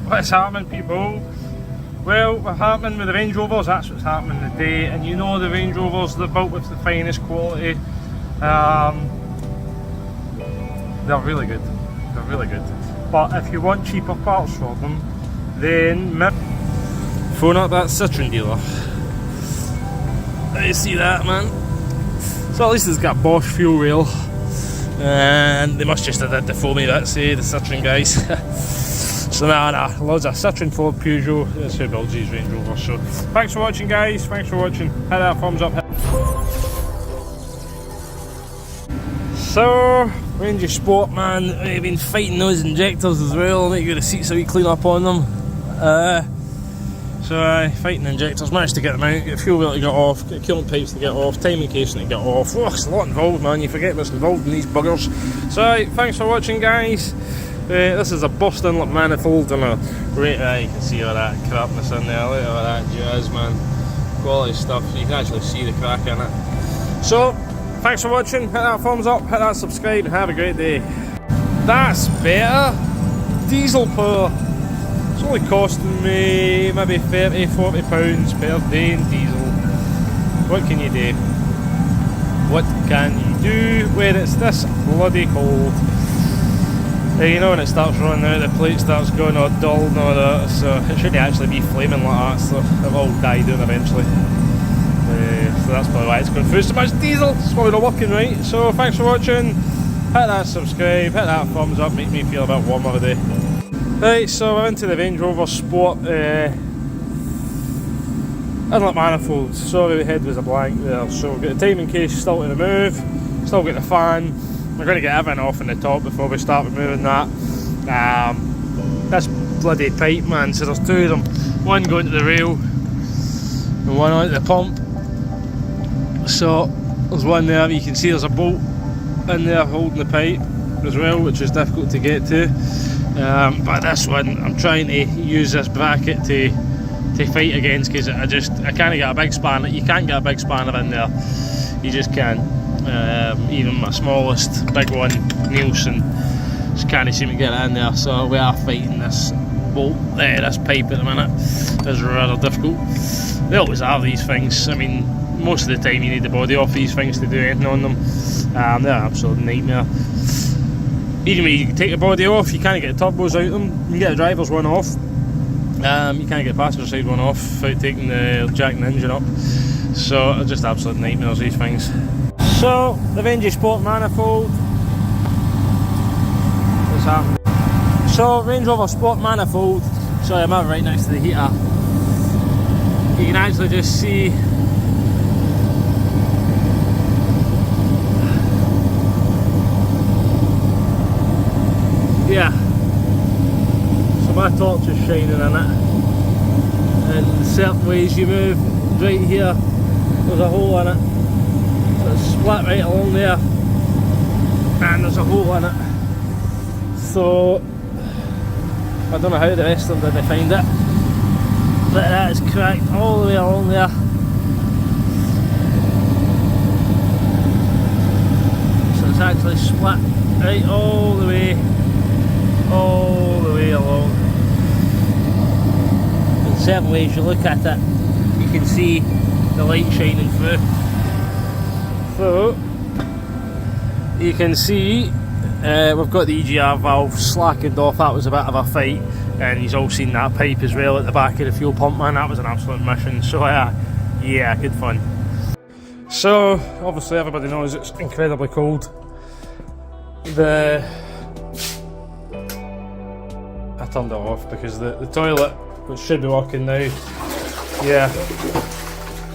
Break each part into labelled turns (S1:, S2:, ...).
S1: What's happening, people? Well, what's happening with the Range Rovers, that's what's happening today. And you know the Range Rovers, they're built with the finest quality. They're really good. They're really good. But if you want cheaper parts for them, then phone up that Citroen dealer. You see that, man? So at least it's got Bosch fuel rail. And they must just have did the foamy bits, the Citroen guys. So nah, loads of Citroen, Ford, Peugeot, that's who builds these Range Rovers. So thanks for watching, guys, thanks for watching, hit that thumbs up. So, Range Sport, man, we've been fighting those injectors as well, make sure the seats a wee clean up on them. Fighting injectors, managed to get them out, get fuel rail to get off, get coolant pipes to get off, timing casing to get off. Oh, it's a lot involved, man, you forget what's involved in these buggers. So, thanks for watching, guys. This is a burst inlet manifold and a you can see all that crapness in there, look at all that jazz, man. Quality stuff, you can actually see the crack in it. So, thanks for watching, hit that thumbs up, hit that subscribe, and have a great day. That's better. Diesel power. It's only costing me maybe £30–40 per day in diesel. What can you do? What can you do when it's this bloody cold? You know when it starts running out, the plate starts going all dull and all that, so it shouldn't actually be flaming like that, so it'll all die down eventually. So that's probably why it's going through so much diesel, it's probably not working right. So thanks for watching, hit that subscribe, hit that thumbs up, make me feel a bit warmer today. Right, so we're into the Range Rover Sport inlet manifold. Sorry the head was a blank there, so we've got the timing case still to remove, still got the fan. We're going to get everything off in the top before we start removing that. This bloody pipe, man, so there's two of them. One going to the rail and one onto the pump. So there's one there, you can see there's a bolt in there holding the pipe as well, which is difficult to get to. But this one, I'm trying to use this bracket to fight against, because I can't get a big spanner. You can't get a big spanner in there, you just can't. Even my smallest big one, Nielsen, just can't seem to get it in there, so we are fighting this bolt, this pipe at the minute. It's rather difficult. They always have these things. I mean, most of the time you need the body off these things to do anything on them. They're an absolute nightmare. Even when you take the body off, you can't get the turbos out of them. You can get the driver's one off. You can't get the passenger side one off without taking the jacking the engine up. So they're just absolute nightmares, these things. So, the Range Sport manifold. What's happening? So, Range Rover Sport manifold. Sorry, I'm out right next to the heater. You can actually just see so my torch is shining in it, and certain ways you move, right here there's a hole in it. It's split right along there, and there's a hole in it. So I don't know how the rest of them did find it, but that is cracked all the way along there. So it's actually split right all the way along. In certain ways you look at it, you can see the light shining through. So you can see we've got the EGR valve slackened off. That was a bit of a fight, and you've all seen that pipe as well at the back of the fuel pump, man. That was an absolute mission. So yeah, good fun. So obviously everybody knows it's incredibly cold. I turned it off because the toilet, which should be working now,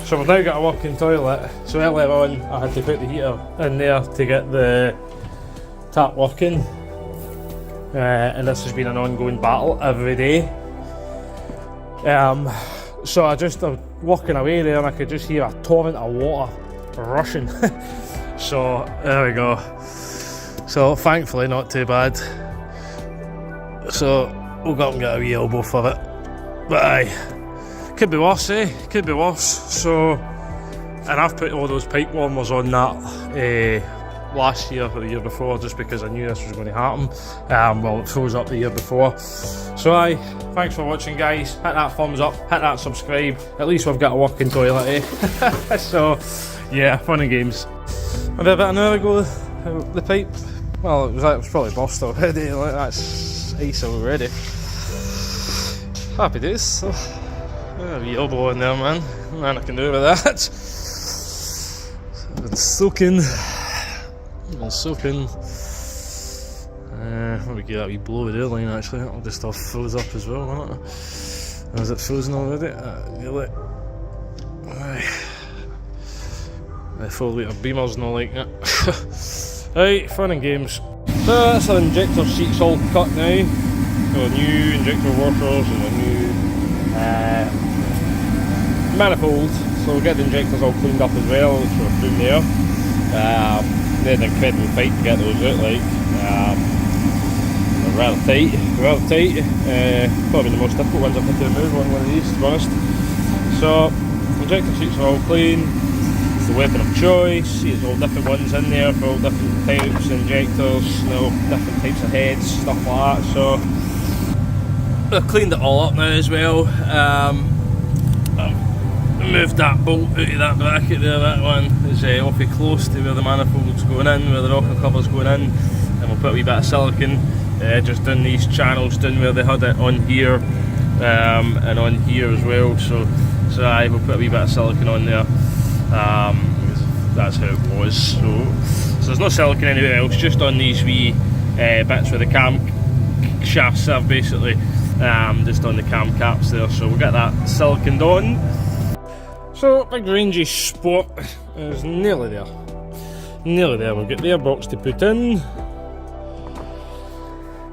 S1: so we've now got a working toilet. So earlier on I had to put the heater in there to get the tap working, and this has been an ongoing battle every day. So I'm walking away there and I could just hear a torrent of water rushing. So there we go. So thankfully not too bad. So we'll go up and get a wee elbow for it. But aye, could be worse, could be worse. So, and I've put all those pipe warmers on that last year or the year before, just because I knew this was going to happen. Well, it froze up the year before. So aye, thanks for watching, guys. Hit that thumbs up, hit that subscribe. At least we've got a working toilet, eh? So yeah, fun and games. About an hour ago, the pipe, well, it was probably burst already. Like, that's ice already. Happy days. So, a wee elbow in there, man. Nothing I can do with that. I've been soaking. Maybe get that wee blow with the airline actually. That'll just all froze up as well, won't it? Is it frozen already? Really? Aye. The 4-litre beamer's not like that. Right, fun and games. So that's our injector seats all cut now. Got new injector washers and a new manifold. So we'll get the injectors all cleaned up as well, which we're doing there. They had an incredible fight to get those out, like. They're rather tight. Probably the most difficult ones I've had to remove on one of these, to be honest. So, injector seats are all clean. It's the weapon of choice. See, there's all different ones in there for all different types of injectors, different types of heads, stuff like that. So, I've cleaned it all up now as well. I've moved that bolt out of that bracket there. That one is awfully close to where the manifold's going in, where the rocker cover's going in, and we'll put a wee bit of silicone just in these channels down where they had it on here and on here as well. So aye, we'll put a wee bit of silicone on there. That's how it was. So there's no silicone anywhere else, just on these wee bits where the cam shafts are basically, just on the cam caps there. So we'll get that siliconed on. So big Range Sport is nearly there. We'll get the airbox to put in.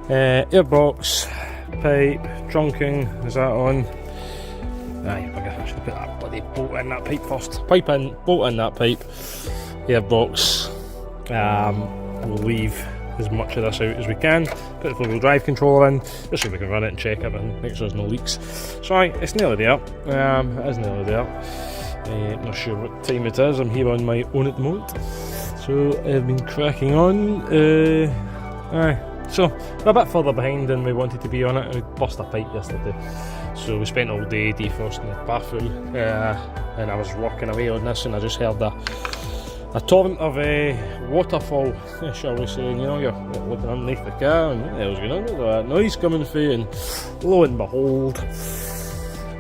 S1: Airbox, pipe, trunking, is that on? Aye, I should put that bloody bolt in that pipe first. Pipe in, bolt in that pipe. Airbox. We'll leave as much of this out as we can. Put the 4-wheel drive controller in, just so we can run it and check everything, make sure there's no leaks. So aye, it's nearly there. It is nearly there. I'm not sure what time it is. I'm here on my own at the moment. So I've been cracking on. Aye. So we're a bit further behind than we wanted to be on it. We burst a pipe yesterday, so we spent all day defrosting the bathroom, and I was working away on this, and I just heard a torrent of waterfall, shall we say. And, you know, you're looking underneath the car, and what the hell's going on with that noise coming through? And lo and behold,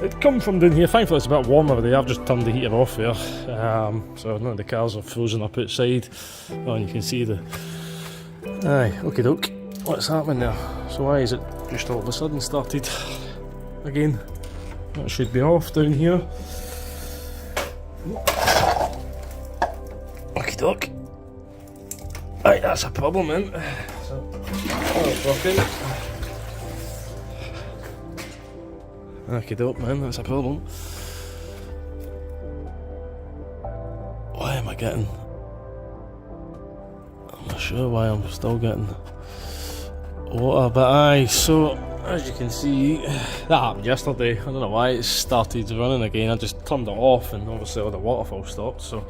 S1: it come from down here. Thankfully it's a bit warmer there. I've just turned the heater off there, so none of the cars are frozen up outside. Oh, and you can see the okie doke. What's happening there? So why is it just all of a sudden started again? That should be off down here. Okie doke. Right, that's a problem then. So, that's working. Okie doke, man, that's a problem. Why am I getting? I'm not sure why I'm still getting water, but aye, so as you can see, that happened yesterday. I don't know why it started running again. I just turned it off and obviously all the waterfall stopped. So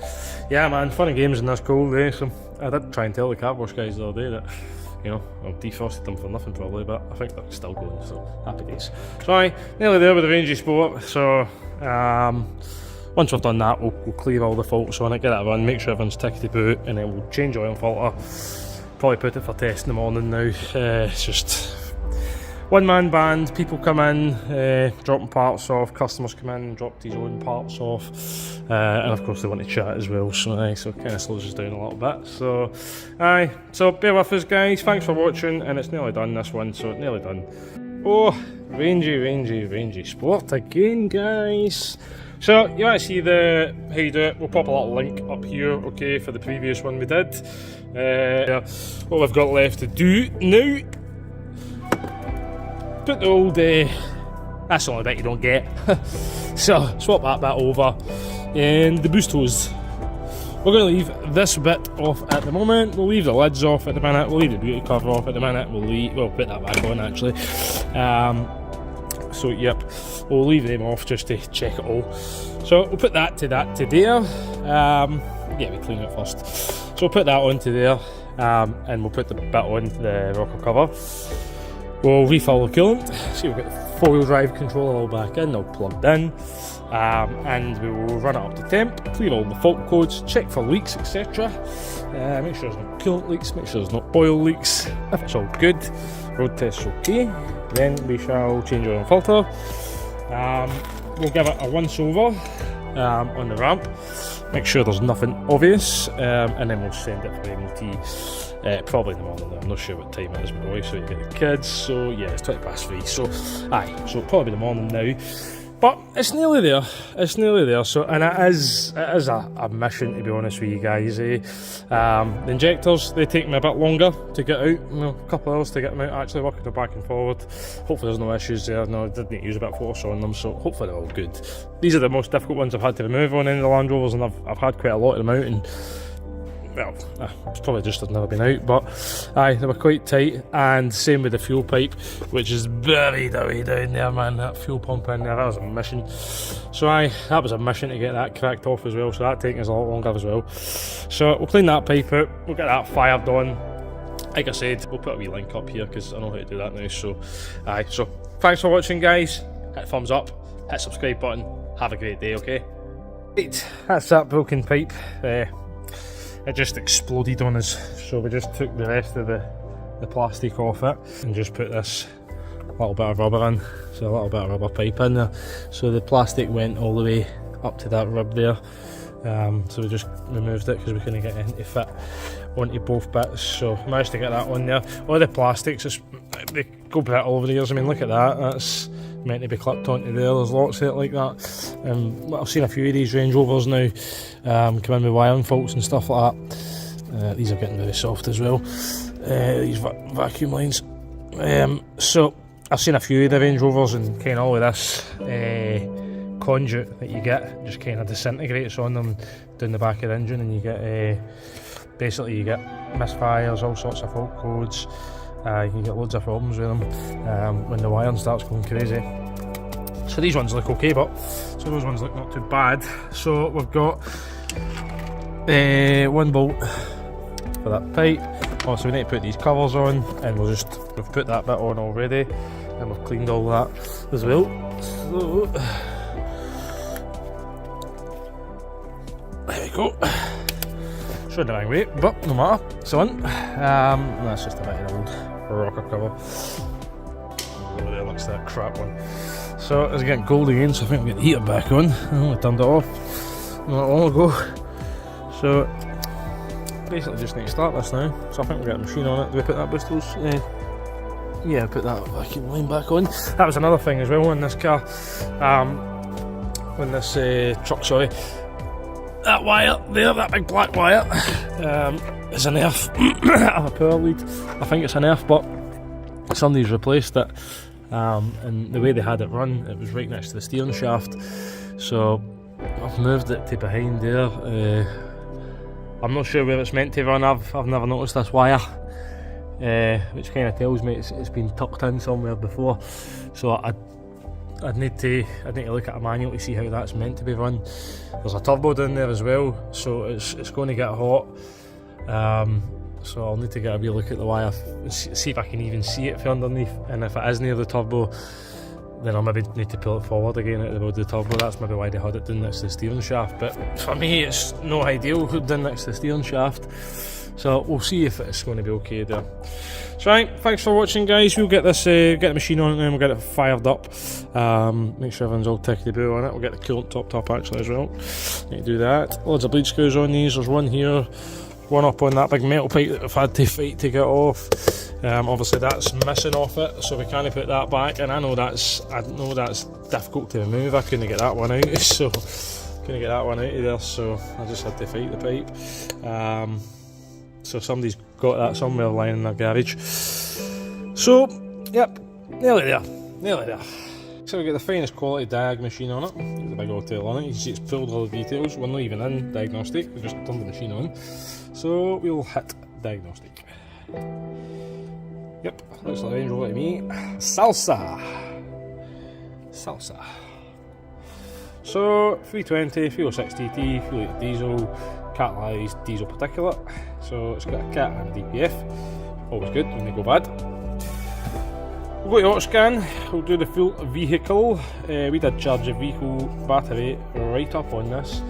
S1: yeah, man, fun and games in this cold day. So I did try and tell the car wash guys the other day that, you know, I've defrosted them for nothing probably, but I think they're still going, so happy days. So aye, nearly there with the Range Sport. So once we've done that, we'll clear all the faults on it, get it run, make sure everything's tickety boot, and then we'll change oil filter. Probably put it for test in the morning now. It's just one-man band, people come in, dropping parts off, customers come in, drop his own parts off, and of course they want to chat as well, so it kind of slows us down a little bit. So aye, so bear with us guys, thanks for watching, and it's nearly done this one, so it's nearly done. Oh, Range Sport again guys. So you want to see how you do it, we'll pop a little link up here, okay, for the previous one we did. What we've got left to do now, put the old, that's the only bit you don't get, so swap that bit over, and the boost hose. We're going to leave this bit off at the moment, we'll leave the lids off at the minute, we'll leave the beauty cover off at the minute, we'll put that back on actually. So yep, we'll leave them off just to check it all. So we'll put that to there. Yeah, we clean it first. So we'll put that onto there, and we'll put the bit on the rocker cover. We'll refill the coolant. See, we've got the 4-wheel drive controller all back in, all plugged in, and we will run it up to temp, clear all the fault codes, check for leaks, etc. Make sure there's no coolant leaks, make sure there's no oil leaks. If it's all good, road test's okay, then we shall change our oil filter. We'll give it a once over on the ramp, make sure there's nothing obvious, and then we'll send it for MOT. Probably in the morning. I'm not sure what time it is, but we so you get the kids. So yeah, it's 3:20. So so probably the morning now. But it's nearly there. It's nearly there. So, and it is a mission, to be honest with you guys. The injectors, they take me a bit longer to get out. You know, a couple of hours to get them out. Actually working them back and forward. Hopefully there's no issues there. No, I did need to use a bit of force on them, so hopefully they're all good. These are the most difficult ones I've had to remove on any of the Land Rovers, and I've had quite a lot of them out. And well, it's probably just they've never been out, but they were quite tight. And same with the fuel pipe, which is buried away down there, man. That fuel pump in there, that was a mission. So that was a mission to get that cracked off as well, so that taking us a lot longer as well. So we'll clean that pipe out, we'll get that fired on. Like I said, we'll put a wee link up here because I know how to do that now. So so thanks for watching, guys. Hit thumbs up, hit subscribe button, have a great day, okay? Right, that's that broken pipe. It just exploded on us, so we just took the rest of the plastic off it and just put this little bit of rubber in, so a little bit of rubber pipe in there, so the plastic went all the way up to that rib there. So we just removed it because we couldn't get anything to fit onto both bits, so managed to get that on there. All the plastics, they go a bit over the years. I mean, look at that, that's meant to be clipped onto there. There's lots of it like that. I've seen a few of these Range Rovers now come in with wiring faults and stuff like that. These are getting very soft as well, these vacuum lines. So I've seen a few of the Range Rovers, and kind of all of this conduit that you get just kind of disintegrates on them down the back of the engine, and you get basically you get misfires, all sorts of fault codes. You can get loads of problems with them when the wiring starts going crazy. So these ones look okay, but so those ones look not too bad. So we've got 1 bolt for that pipe. Also, we need to put these covers on, and we've put that bit on already, and we've cleaned all that as well. So there we go. Showing the wrong way, but no matter. So that's just a bit of an old rocker cover. Over there looks like that crap one. So it's getting cold again, so I think we'll get the heater back on. I turned it off not long ago. So basically just need to start this now. So I think we'll get the machine on it. Do we put that Bristol's? Yeah, put that vacuum line back on. That was another thing as well in this car. When this truck, sorry. That wire there, that big black wire, is an earth. I have a power lead. I think it's an earth, but somebody's replaced it. And the way they had it run, it was right next to the steering shaft. So I've moved it to behind there. I'm not sure where it's meant to run. I've never noticed this wire, which kind of tells me it's been tucked in somewhere before. So I'd need to look at a manual to see how that's meant to be run. There's a turbo down there as well, so it's going to get hot. So I'll need to get a wee look at the wire, see if I can even see it from underneath, and if it is near the turbo, then I'll maybe need to pull it forward again out of the turbo. That's maybe why they had it down next to the steering shaft, but for me it's no ideal down next to the steering shaft. So we'll see if it's going to be okay there. So right, thanks for watching, guys. We'll get this, get the machine on it, and we'll get it fired up. Make sure everything's all tickety-boo on it. We'll get the coolant topped up actually as well. Need to do that. Loads of bleed screws on these. There's one here, one up on that big metal pipe that I've had to fight to get off. Obviously that's missing off it, so we can't put that back. And I know that's difficult to remove. I couldn't get that one out, so couldn't get that one out of there. So I just had to fight the pipe. So somebody's got that somewhere lying in their garage. So, yep, nearly there, nearly there. So we've got the finest quality diag machine on it. Got the big autel on it. You can see it's filled with all the details. We're not even in diagnostic, we've just turned the machine on. So we'll hit diagnostic. Yep, looks like Range Rover to me. Salsa. So 320, 306 TT, fuel diesel, catalysed diesel particulate. So it's got a cat and DPF, always good when they go bad. We'll go to auto scan, we'll do the full vehicle. We did charge the vehicle battery right up on this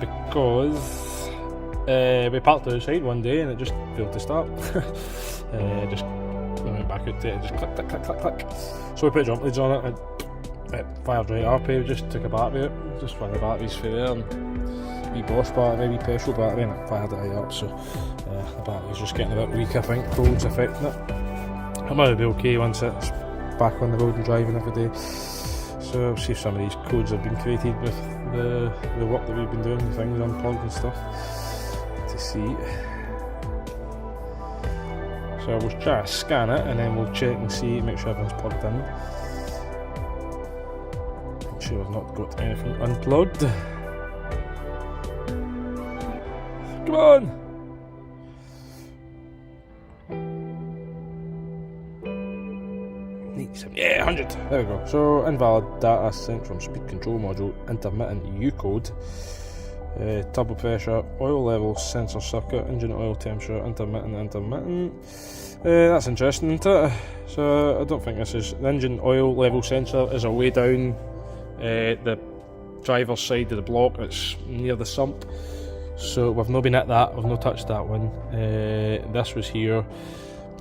S1: because we parked outside one day and it just failed to start. Just went back out to it, just click, click, click, click, click. So we put jump leads on it and it fired right up. We just took a battery out, just one of the batteries for there, and wee Bosch battery, wee petrol battery, and it fired it right up. So the battery's just getting a bit weak, I think, cold's affecting it. It might be okay once it's back on the road and driving every day. So we'll see if some of these codes have been created with the work that we've been doing, the things unplugged and stuff, to see. So we'll try to scan it and then we'll check and see, make sure everyone's plugged in. Make sure I've not got anything unplugged. Come on! Yeah, 100. There we go. So invalid data sent from speed control module, intermittent U code, turbo pressure, oil level, sensor circuit, engine oil temperature, intermittent. That's interesting, isn't it? So I don't think this is the engine oil level sensor is away down the driver's side of the block. It's near the sump. So we've not been at that. We've not touched that one. This was here.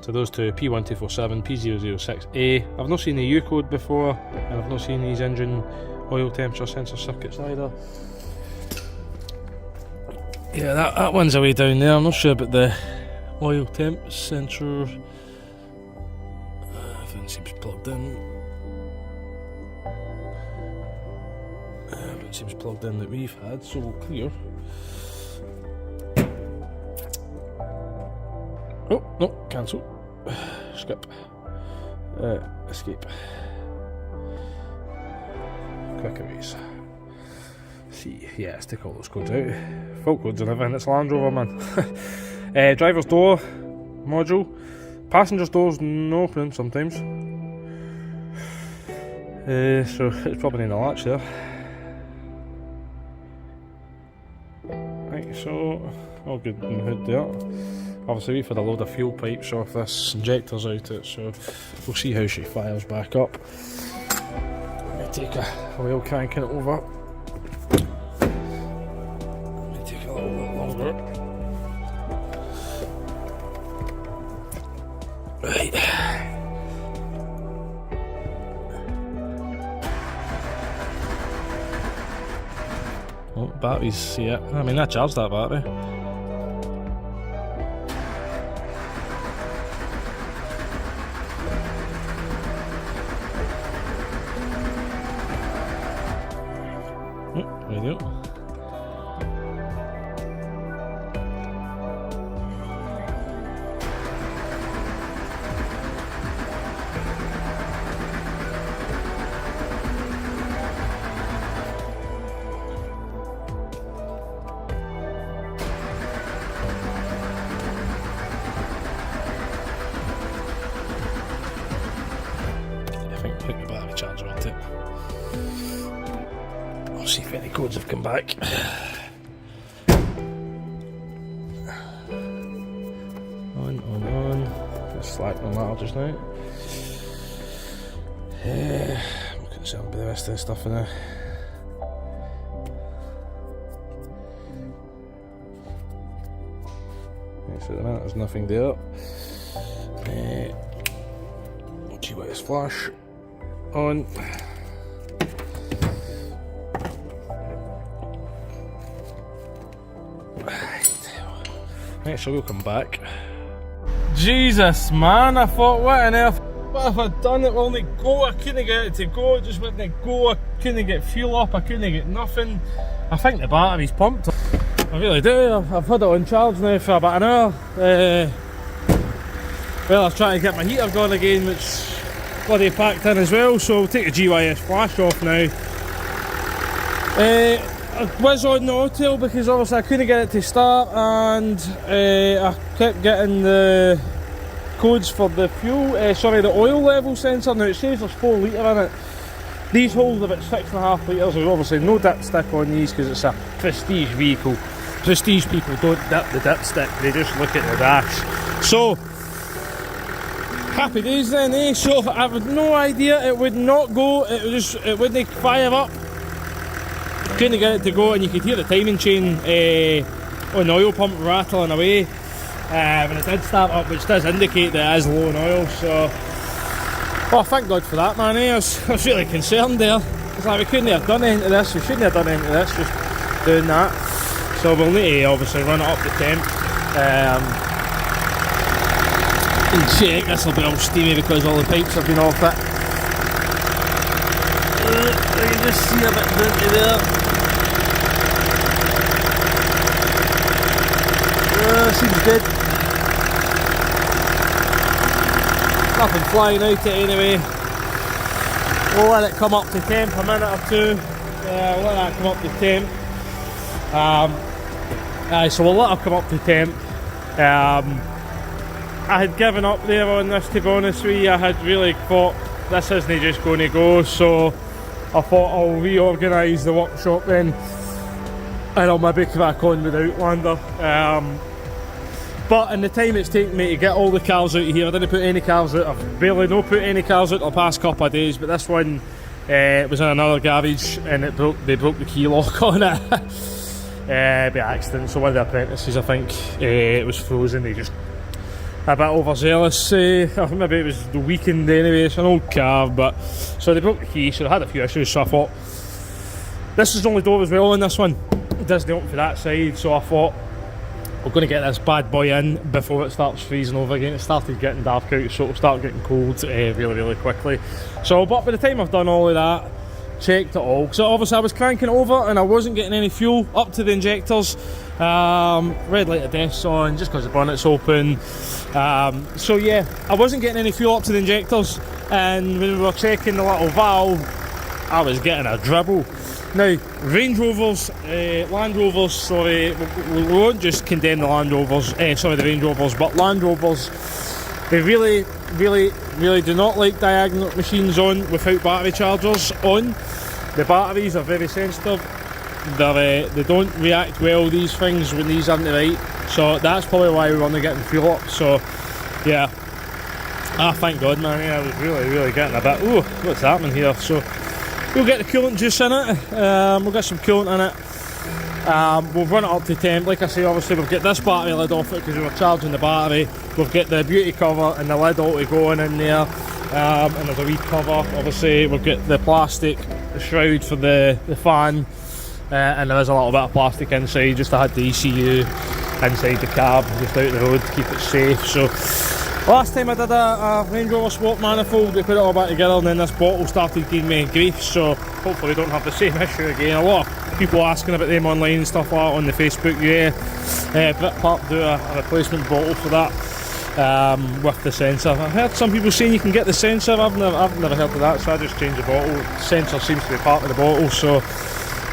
S1: So those two, p1247, p006a. I've not seen the U code before, and I've not seen these engine oil temperature sensor circuits either. Yeah, that one's away down there. I'm not sure about the oil temp sensor. Everything seems plugged in. Everything seems plugged in that we've had, so we'll clear. Oh, no, cancel. Skip. Escape. Quick erase. See, yeah, let's take all those codes out. Fault codes and everything, it's Landrover, man. Driver's door module. Passenger's door's no opening sometimes. So it's probably in the latch there. Right, so all good in the hood there. Obviously we've had a load of fuel pipes off this injector's out it, so we'll see how she fires back up. Let me take a oil can it over. Let me take a little bit longer. Right. Oh, batteries, yeah. I mean, I charged that battery. There you go. I think put the battery charger on it. I'll see if any codes have come back. On. Just slacked on that just now. I'm concerned with the rest of the stuff in there. So at the minute there's nothing there. GYS flash on. Right, so we'll come back. Jesus, man, I thought, what on earth? What have I done? It will only go. I couldn't get it to go. It just wouldn't go. I couldn't get fuel up. I couldn't get nothing. I think the battery's pumped. I really do. I've had it on charge now for about an hour. Well, I was trying to get my heater going again, which bloody packed in as well. So we'll take the GYS flash off now. I was on the autel because obviously I couldn't get it to start, and I kept getting the codes for the fuel, the oil level sensor. Now it says there's 4 litre in it. These hold about 6.5 litres. There's obviously no dipstick on these because it's a prestige vehicle. Prestige people don't dip the dipstick, they just look at the dash. So, happy days then, eh? So I had no idea it would not go, it wouldn't fire up. Couldn't get it to go, and you could hear the timing chain on the oil pump rattling away when it did start up, which does indicate that it is low in oil. So, oh, thank God for that, man, eh? I was really concerned there. It's like we couldn't have done anything to this, we shouldn't have done anything to this, just doing that. So we'll need to obviously run it up to temp and check. This will be all steamy because all the pipes have been off it. You can just see a bit dirty there. Seems good. Nothing flying out it anyway. We'll let it come up to temp a minute or two. We'll let that come up to temp. So we'll let her come up to temp. I had given up there on this, to be honest with you. I had really thought this isn't just going to go, so I thought I'll reorganise the workshop then and I'll maybe crack on with Outlander. But in the time it's taken me to get all the cars out of here, I didn't put any cars out. I've barely not put any cars out the past couple of days, but this one was in another garage and they broke the key lock on it by accident. So one of the apprentices, I think, it was frozen. They just a bit overzealous. Maybe it was the weekend anyway. It's an old car, but so they broke the key, so they had a few issues. So I thought this is the only door as well on this one. It doesn't open for that side, so I thought we're going to get this bad boy in before it starts freezing over again. It started getting dark out, so it'll start getting cold really quickly. So, but by the time I've done all of that, checked it all, so obviously I was cranking it over and I wasn't getting any fuel up to the injectors. Red light of death's on just because the bonnet's open. So yeah, I wasn't getting any fuel up to the injectors, and when we were checking the little valve, I was getting a dribble. Now, Range Rovers, Land Rovers, sorry, we won't just condemn the Land Rovers, sorry, the Range Rovers, but Land Rovers, they really do not like diagonal machines on without battery chargers on. The batteries are very sensitive. They don't react well, these things, when these aren't right. So that's probably why we weren't getting fuel up. So yeah, thank God, man. Yeah, I was really getting a bit, ooh, what's happening here? So we'll get the coolant juice in it. We'll get some coolant in it. We'll run it up to temp. Like I say, obviously we'll get this battery lid off it because we were charging the battery. We'll get the beauty cover and the lid all to go in there. And there's a wee cover. Obviously we'll get the plastic shroud for the fan. And there is a little bit of plastic inside, just to have the ECU inside the cab, just out the road to keep it safe. So last time I did a Range Rover Sport manifold, we put it all back together, and then this bottle started giving me grief, so hopefully we don't have the same issue again. A lot of people asking about them online and stuff like that on the Facebook. Yeah, Britpart do a replacement bottle for that with the sensor. I've heard some people saying you can get the sensor. I've never heard of that, so I just changed the bottle. The sensor seems to be part of the bottle, so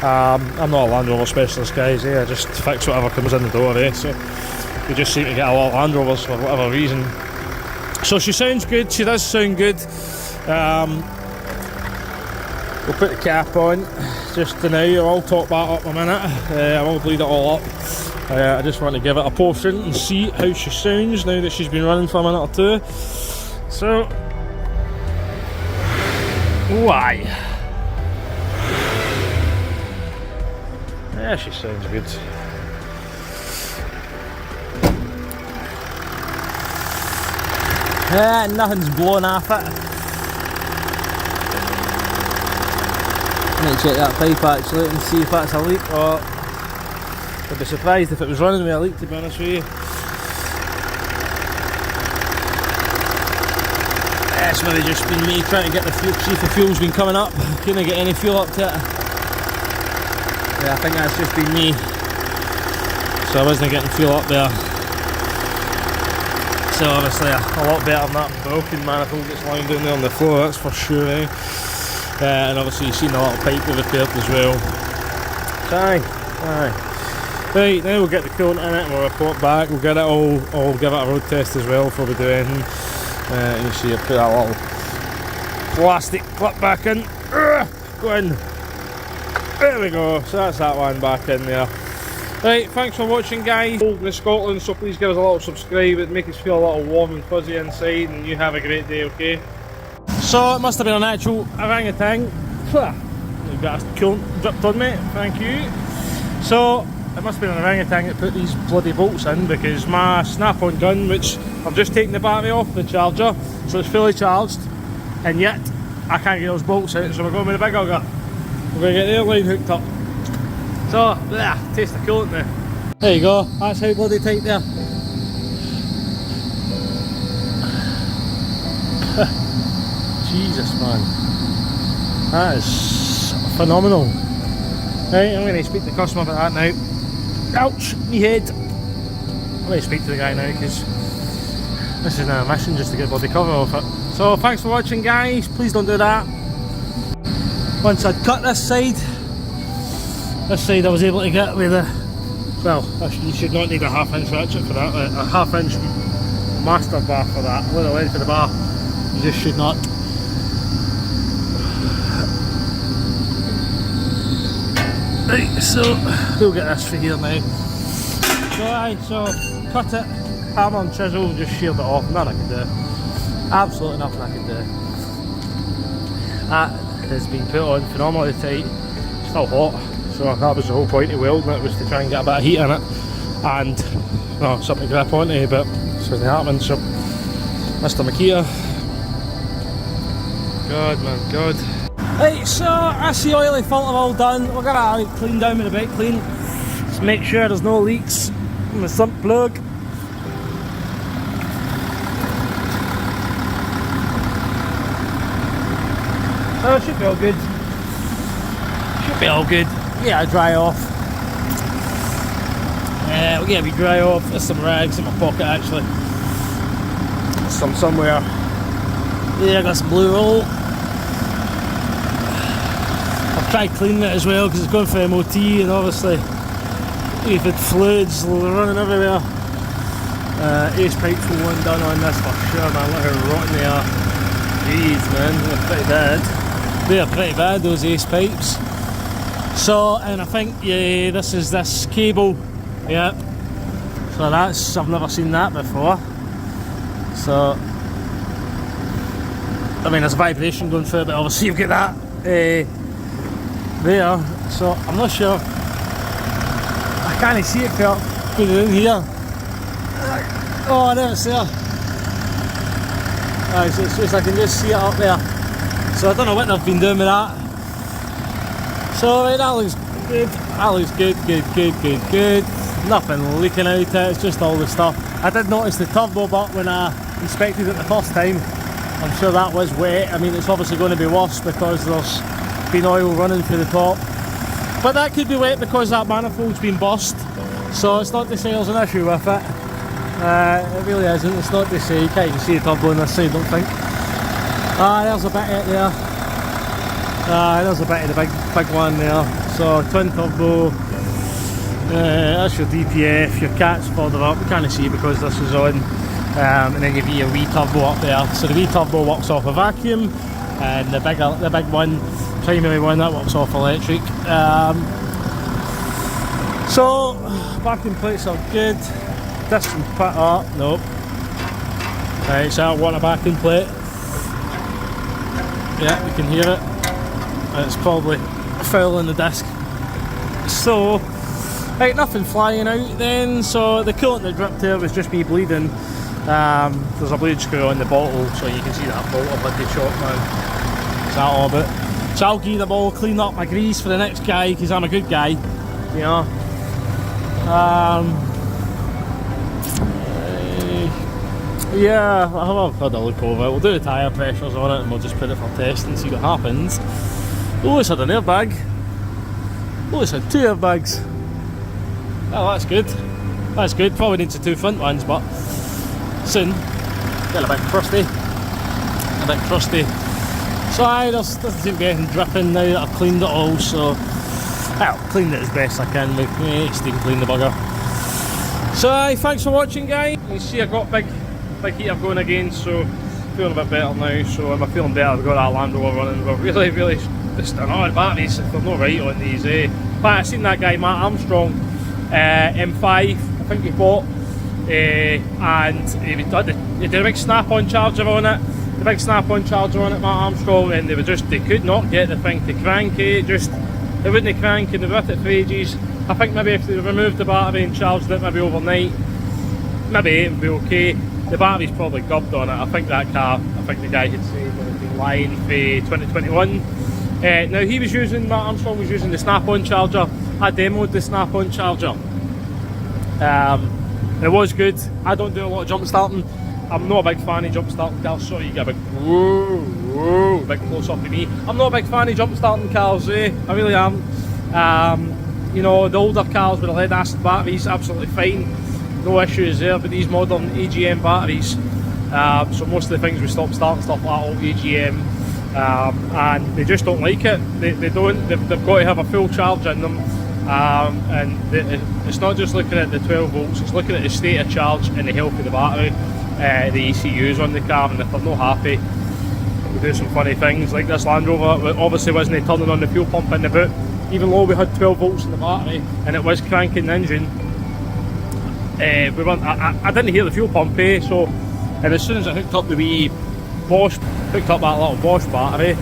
S1: I'm not a Land Rover specialist, guys. I just fix whatever comes in the door. So we just seem to get a lot of Land Rovers for whatever reason. So she sounds good, she does sound good. We'll put the cap on just to now. I'll top that up a minute. I won't bleed it all up. I just want to give it a portion and see how she sounds now that she's been running for a minute or two. So, why? Yeah, she sounds good. Nothing's blown off it. I'm going to check that pipe actually and see if that's a leak. Or I'd be surprised if it was running with a leak, to be honest with you. It's maybe just been me trying to get the fuel, see if the fuel's been coming up. Couldn't get any fuel up to it. Yeah, I think that's just been me. So I wasn't getting fuel up there. So obviously a lot better than that broken manifold that's lying down there on the floor, that's for sure, eh? And obviously you've seen the little pipe we repaired as well. So aye. Right, now we'll get the coolant in it and we'll report back. We'll get it all give it a road test as well before we do anything. And you see I put that little plastic clip back in. Go in. There we go, so that's that one back in there. Right, thanks for watching guys. Cold in Scotland, so please give us a little subscribe, it'd make us feel a little warm and fuzzy inside, and you have a great day, okay? So it must have been an actual orangutan. You've got a coolant dripped on me, thank you. So it must have been an orangutan that put these bloody bolts in, because my snap-on gun, which I've just taken the battery off the charger, so it's fully charged, and yet I can't get those bolts out, so we're going with the big auger. We're going to get the airline hooked up. So, there, taste the coolant there. There you go, that's how bloody tight there. Jesus man, that is phenomenal. Right, I'm going to speak to the customer about that now. Ouch, me head. I'm going to speak to the guy now because this is now a mission just to get a bloody cover off it. So thanks for watching guys, please don't do that. Once I'd cut this side I was able to get with a, well, you should not need a 1/2 inch ratchet for that, a 1/2 inch master bar for that, with the length of the bar, you just should not. Right, so we'll get this for here now. So cut it, hammer and chisel, just sheared it off, nothing I can do. Absolutely nothing I can do. That has been put on phenomenally tight, still hot. So that was the whole point of welding it, was to try and get a bit of heat in it and well, something to grip onto, but it's wasn't happening. So Mr. Makita, God man, God. Right, so that's the oily filter all done. We're gonna clean down with the brake clean, just make sure there's no leaks in the sump plug. So it should be all good. Should be all good. Yeah, dry off. We'll get a wee dry off. There's some rags in my pocket actually. Some somewhere. Yeah, I got some blue roll. I've tried cleaning it as well because it's going for MOT, and obviously you've had fluids running everywhere. Ace pipes for one done on this for sure, man. Look how rotten they are. Jeez man, they're pretty bad. They are pretty bad, those ace pipes. So, and I think, yeah, this is this cable, yeah, so that's, I've never seen that before. So, I mean there's a vibration going through it, but obviously you've got that there, so I'm not sure, I can't see it good in here. Oh, there it's there. Right, so it's just, I can just see it up there, so I don't know what they've been doing with that. So right, that looks good, good. Nothing leaking out, it's just all the stuff. I did notice the turbo butt when I inspected it the first time. I'm sure that was wet. I mean it's obviously going to be worse because there's been oil running through the top. But that could be wet because that manifold's been burst. So it's not to say there's an issue with it. It really isn't, it's not to say, you can't even see the turbo on this side, don't think. There's a bit out there. There's a bit of the big one there. So twin turbo, that's your DPF, your cat's further up, you can't see because this is on, and then you've got your wee turbo up there. So the wee turbo works off a vacuum, and the big one, primary one, that works off electric. So backing plates are good. This can put up, nope. Right, so I want a backing plate. Yeah, you can hear it. It's probably foul in the disc. So, right, nothing flying out then. So the coolant that dripped there was just me bleeding. There's a bleed screw on the bottle, so you can see that bolt of bloody shot now. Is that all about? So I'll gear the ball, clean up my grease for the next guy because I'm a good guy, you know. Yeah, I've had a look over it. We'll do the tyre pressures on it and we'll just put it for test and see what happens. Oh, it's had an airbag. Oh, it's had 2 airbags. Oh, that's good. That's good. Probably needs the 2 front ones, but soon. Get a bit crusty. A bit crusty. So doesn't seem to be anything dripping now that I've cleaned it all, so I'll clean it as best I can with me, steam clean the bugger. So thanks for watching guys. You see I got big heater going again, so feeling a bit better now. So I'm feeling better. I've got that Land Rover running. We're really just the batteries, if they're not right on these. But I seen that guy Matt Armstrong M5, I think he bought, and he did a big snap-on charger on it. The big snap-on charger on it, Matt Armstrong, and they could not get the thing to crank. They wouldn't crank, and they were with it for ages. I think maybe if they removed the battery and charged it maybe overnight, maybe it would be okay. The battery's probably gubbed on it. I think that car, I think the guy had said it had been lying for 2021. Now he was using, Matt Armstrong was using the snap-on charger. I demoed the snap-on charger. It was good. I don't do a lot of jump starting. I'm not a big fan of jump starting cars. Sorry, you get a big whoa, big close up of me. I'm not a big fan of jump starting cars, I really am. You know, the older cars with the lead acid batteries, absolutely fine, no issues there. But these modern AGM batteries, so most of the things we stop starting stuff like all AGM, and they just don't like it. They don't. They've got to have a full charge in them. And it's not just looking at the 12 volts, it's looking at the state of charge and the health of the battery, the ECUs on the car, and if they're not happy, we do some funny things. Like this Land Rover obviously wasn't turning on the fuel pump in the boot, even though we had 12 volts in the battery and it was cranking the engine. I didn't hear the fuel pump, so, and as soon as I hooked up the wee Bosch, hooked up that little Bosch battery,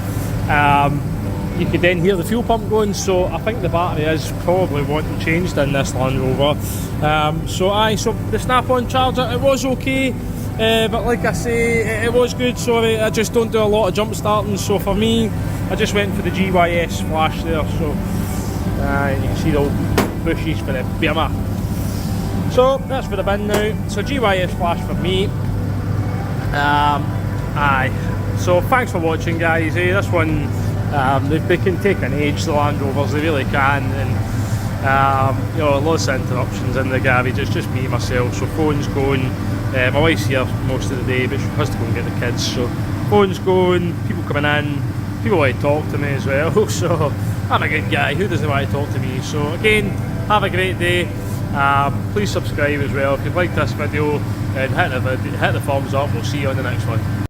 S1: you could then hear the fuel pump going. So I think the battery is probably wanting changed in this Land Rover. So the snap-on charger, it was okay, but like I say, it was good. Sorry, I just don't do a lot of jump starting, so for me, I just went for the GYS flash there. So you can see the old bushes for the Beamer. So that's for the bin now. So GYS flash for me. So thanks for watching, guys. This one, they can take an age, the Land Rovers, they really can, and you know, lots of interruptions in the garage. It's just me, myself, so phone's going. My wife's here most of the day, but she has to go and get the kids, so phone's going, people coming in, people want to talk to me as well, so I'm a good guy, who doesn't want to talk to me? So again, have a great day. Please subscribe as well if you've liked this video, and hit the thumbs up. We'll see you on the next one.